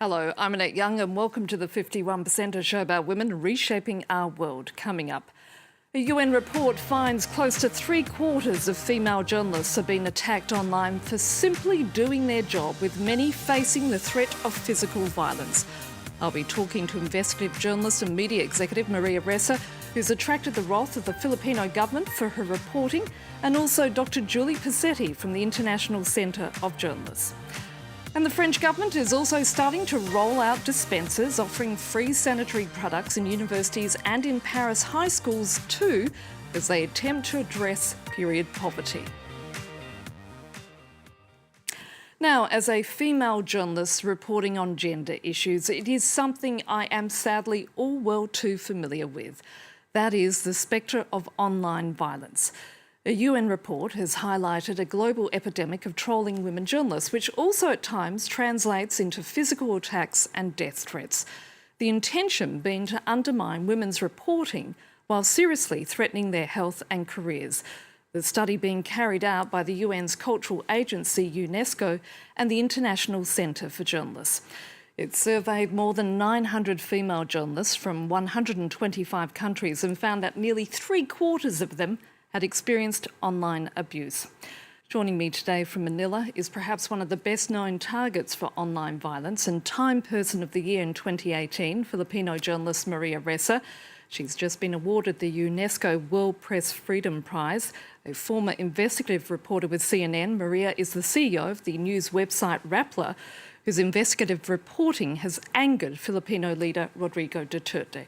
Hello, I'm Annette Young and welcome to the 51%, a show about women reshaping our world. Coming up, a UN report finds close to 3/4 of female journalists have been attacked online for simply doing their job, with many facing the threat of physical violence. I'll be talking to investigative journalist and media executive Ressa, who's attracted the wrath of the Filipino government for her reporting, and also Dr Julie Posetti from the International Centre of Journalists. And the French government is also starting to roll out dispensers offering free sanitary products in universities and in Paris high schools too, as they attempt to address period poverty. Now, as a female journalist reporting on gender issues, it is something I am sadly all well too familiar with. That is the spectre of online violence. A UN report has highlighted a global epidemic of trolling women journalists, which also at times translates into physical attacks and death threats. The intention being to undermine women's reporting while seriously threatening their health and careers. The study being carried out by the UN's cultural agency UNESCO and the International Centre for Journalists. It surveyed more than 900 female journalists from 125 countries and found that nearly 3/4 of them had experienced online abuse. Joining me today from Manila is perhaps one of the best-known targets for online violence and Time Person of the Year in 2018, Filipino journalist Ressa. She's just been awarded the UNESCO World Press Freedom Prize. A former investigative reporter with CNN, Maria is the CEO of the news website Rappler, whose investigative reporting has angered Filipino leader Rodrigo Duterte.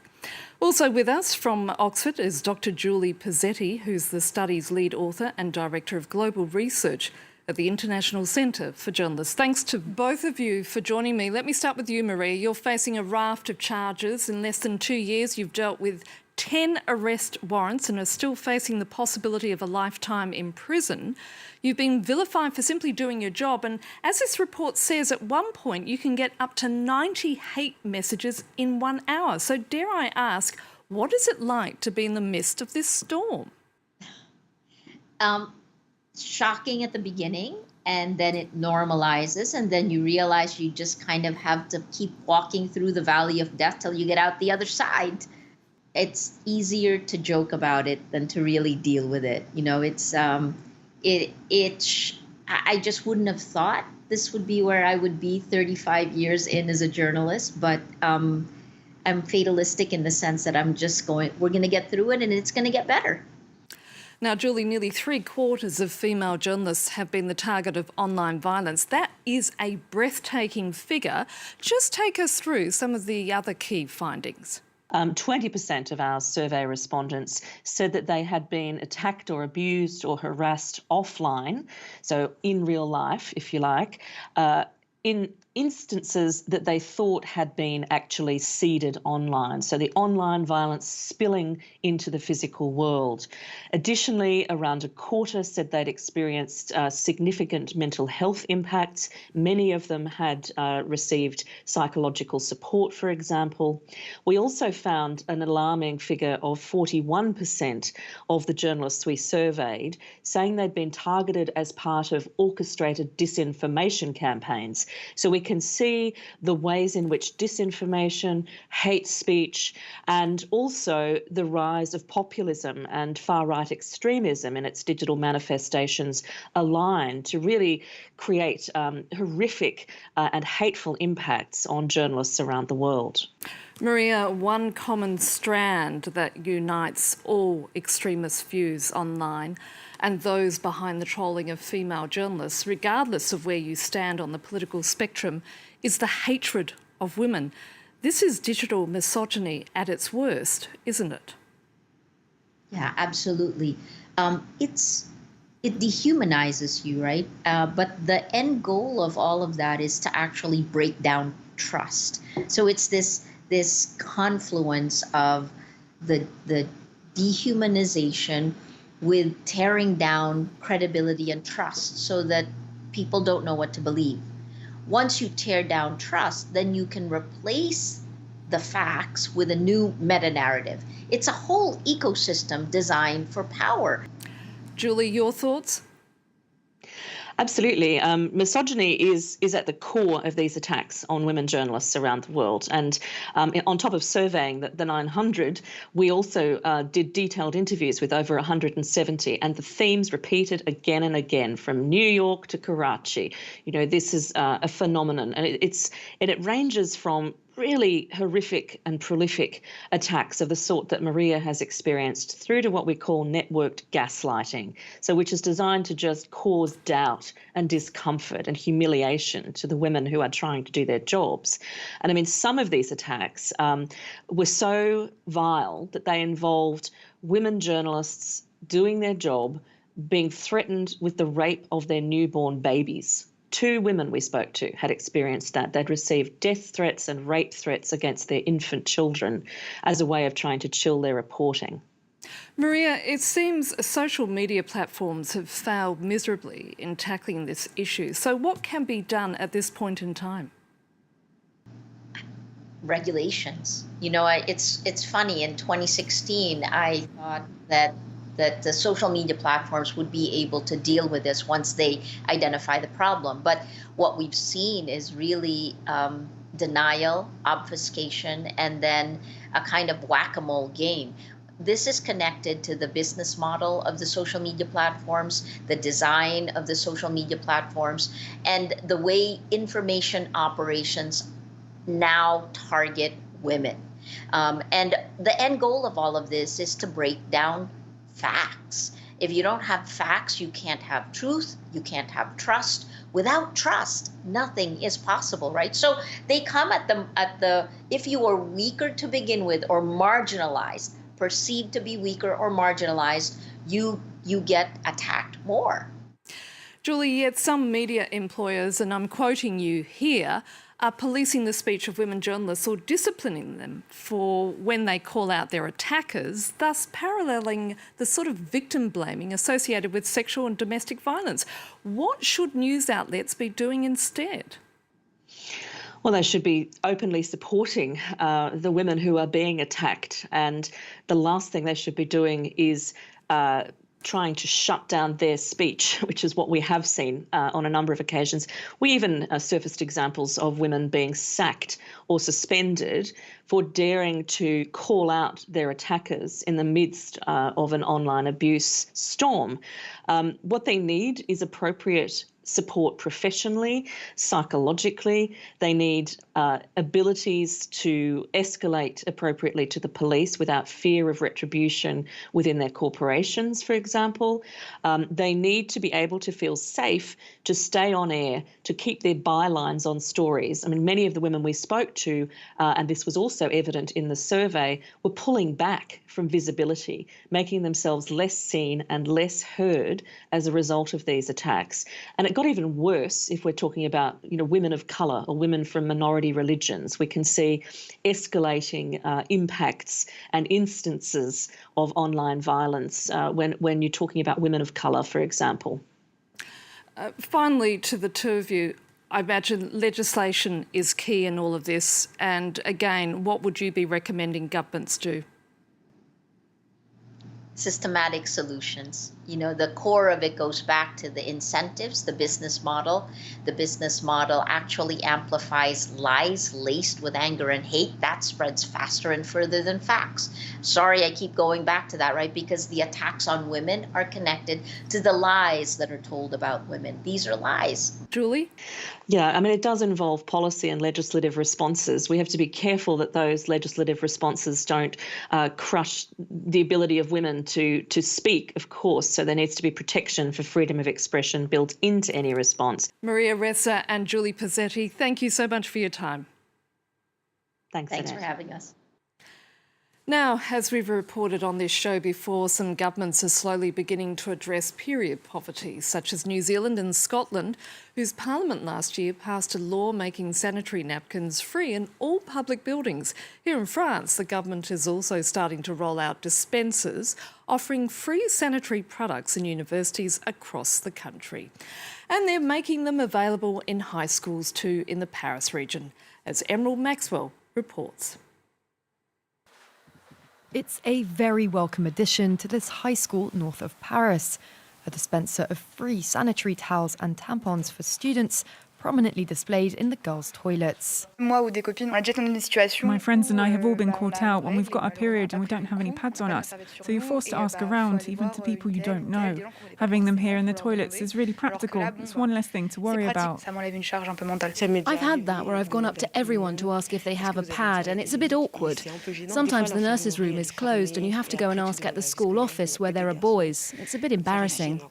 Also with us from Oxford is Dr Julie Posetti, who's the study's lead author and Director of Global Research at the International Centre for Journalists. Thanks to both of you for joining me. Let me start with you, Maria. You're facing a raft of charges. In less than 2 years, you've dealt with 10 arrest warrants and are still facing the possibility of a lifetime in prison. You've been vilified for simply doing your job, and as this report says, at one point you can get up to 90 hate messages in 1 hour. So dare I ask, what is it like to be in the midst of this storm? Shocking at the beginning, and then it normalizes, and then you realize you just kind of have to keep walking through the valley of death till you get out the other side. It's easier to joke about it than to really deal with it. You know, I just wouldn't have thought this would be where I would be 35 years in as a journalist, but I'm fatalistic in the sense that we're going to get through it and it's going to get better. Now, Julie, nearly 3/4 of female journalists have been the target of online violence. That is a breathtaking figure. Just take us through some of the other key findings. 20% of our survey respondents said that they had been attacked or abused or harassed offline, so in real life, if you like, in instances that they thought had been actually seeded online, so the online violence spilling into the physical world. Additionally, around 1/4 said they'd experienced significant mental health impacts. Many of them had received psychological support, for example. We also found an alarming figure of 41% of the journalists we surveyed saying they'd been targeted as part of orchestrated disinformation campaigns. So we can see the ways in which disinformation, hate speech, and also the rise of populism and far-right extremism in its digital manifestations align to really create horrific and hateful impacts on journalists around the world. Maria, one common strand that unites all extremist views online and those behind the trolling of female journalists, regardless of where you stand on the political spectrum, is the hatred of women. This is digital misogyny at its worst, isn't it? Yeah, absolutely. It dehumanizes you, right? But the end goal of all of that is to actually break down trust. So it's this confluence of the dehumanization with tearing down credibility and trust so that people don't know what to believe. Once you tear down trust, then you can replace the facts with a new meta-narrative. It's a whole ecosystem designed for power. Julie, your thoughts? Absolutely. Misogyny is at the core of these attacks on women journalists around the world. And on top of surveying the 900, we also did detailed interviews with over 170, and the themes repeated again and again from New York to Karachi. This is a phenomenon, and it ranges from really horrific and prolific attacks of the sort that Maria has experienced through to what we call networked gaslighting, so which is designed to just cause doubt and discomfort and humiliation to the women who are trying to do their jobs. And I mean, some of these attacks were so vile that they involved women journalists doing their job being threatened with the rape of their newborn babies. 2 women we spoke to had experienced that. They'd received death threats and rape threats against their infant children as a way of trying to chill their reporting. Maria, it seems social media platforms have failed miserably in tackling this issue. So what can be done at this point in time? Regulations. It's funny. In 2016, I thought that the social media platforms would be able to deal with this once they identify the problem. But what we've seen is really denial, obfuscation, and then a kind of whack-a-mole game. This is connected to the business model of the social media platforms, the design of the social media platforms, and the way information operations now target women. And the end goal of all of this is to break down facts. If you don't have facts, you can't have truth, you can't have trust. Without trust, nothing is possible, right? So they come at the if you are weaker to begin with or marginalized, perceived to be weaker or marginalized, you get attacked more. Julie, yet some media employers, and I'm quoting you here, are policing the speech of women journalists or disciplining them for when they call out their attackers, thus paralleling the sort of victim blaming associated with sexual and domestic violence. What should news outlets be doing instead? Well, they should be openly supporting the women who are being attacked. And the last thing they should be doing is trying to shut down their speech, which is what we have seen on a number of occasions. We even surfaced examples of women being sacked or suspended for daring to call out their attackers in the midst of an online abuse storm. What they need is appropriate support professionally, psychologically. They need abilities to escalate appropriately to the police without fear of retribution within their corporations, for example. They need to be able to feel safe to stay on air, to keep their bylines on stories. I mean, many of the women we spoke to, and this was also evident in the survey, were pulling back from visibility, making themselves less seen and less heard as a result of these attacks. And it got even worse if we're talking about, women of colour or women from minority religions. We can see escalating impacts and instances of online violence when you're talking about women of colour, for example. Finally, to the two of you, I imagine legislation is key in all of this. And again, what would you be recommending governments do? Systematic solutions. The core of it goes back to the incentives, the business model. The business model actually amplifies lies laced with anger and hate. That spreads faster and further than facts. Sorry, I keep going back to that, right? Because the attacks on women are connected to the lies that are told about women. These are lies. Julie? Yeah, I mean, it does involve policy and legislative responses. We have to be careful that those legislative responses don't crush the ability of women to speak, of course. So there needs to be protection for freedom of expression built into any response. Maria Ressa and Julie Posetti, thank you so much for your time. Thanks Thanks Annette. for having us. Now, as we've reported on this show before, some governments are slowly beginning to address period poverty, such as New Zealand and Scotland, whose parliament last year passed a law making sanitary napkins free in all public buildings. Here in France, the government is also starting to roll out dispensers, offering free sanitary products in universities across the country. And they're making them available in high schools too in the Paris region, as Emerald Maxwell reports. It's a very welcome addition to this high school north of Paris. A dispenser of free sanitary towels and tampons for students prominently displayed in the girls' toilets. My friends and I have all been caught out when we've got our period and we don't have any pads on us, so you're forced to ask around, even to people you don't know. Having them here in the toilets is really practical. It's one less thing to worry about. I've had that where I've gone up to everyone to ask if they have a pad, and it's a bit awkward. Sometimes the nurse's room is closed and you have to go and ask at the school office where there are boys. It's a bit embarrassing.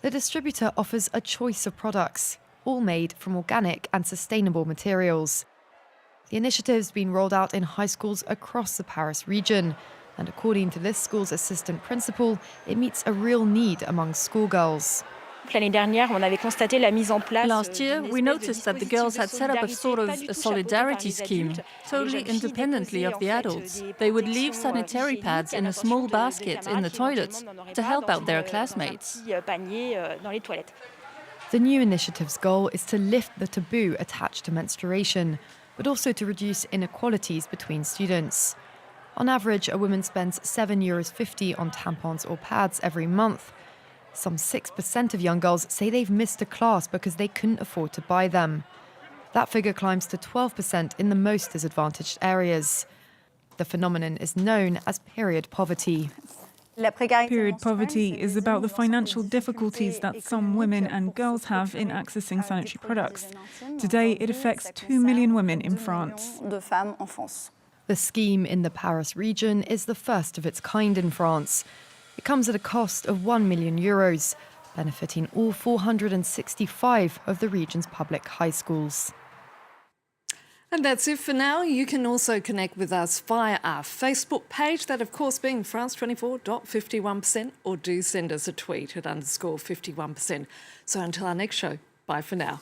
The distributor offers a choice of products, all made from organic and sustainable materials. The initiative's been rolled out in high schools across the Paris region, and according to this school's assistant principal, it meets a real need among schoolgirls. Last year, we noticed that the girls had set up a sort of a solidarity scheme, totally independently of the adults. They would leave sanitary pads in a small basket in the toilets to help out their classmates. The new initiative's goal is to lift the taboo attached to menstruation, but also to reduce inequalities between students. On average, a woman spends €7.50 on tampons or pads every month. Some 6% of young girls say they've missed a class because they couldn't afford to buy them. That figure climbs to 12% in the most disadvantaged areas. The phenomenon is known as period poverty. Period poverty is about the financial difficulties that some women and girls have in accessing sanitary products. Today, it affects 2 million women in France. The scheme in the Paris region is the first of its kind in France. It comes at a cost of €1 million, benefiting all 465 of the region's public high schools. And that's it for now. You can also connect with us via our Facebook page, that of course being France24.51%, or do send us a tweet at _51%. So until our next show, bye for now.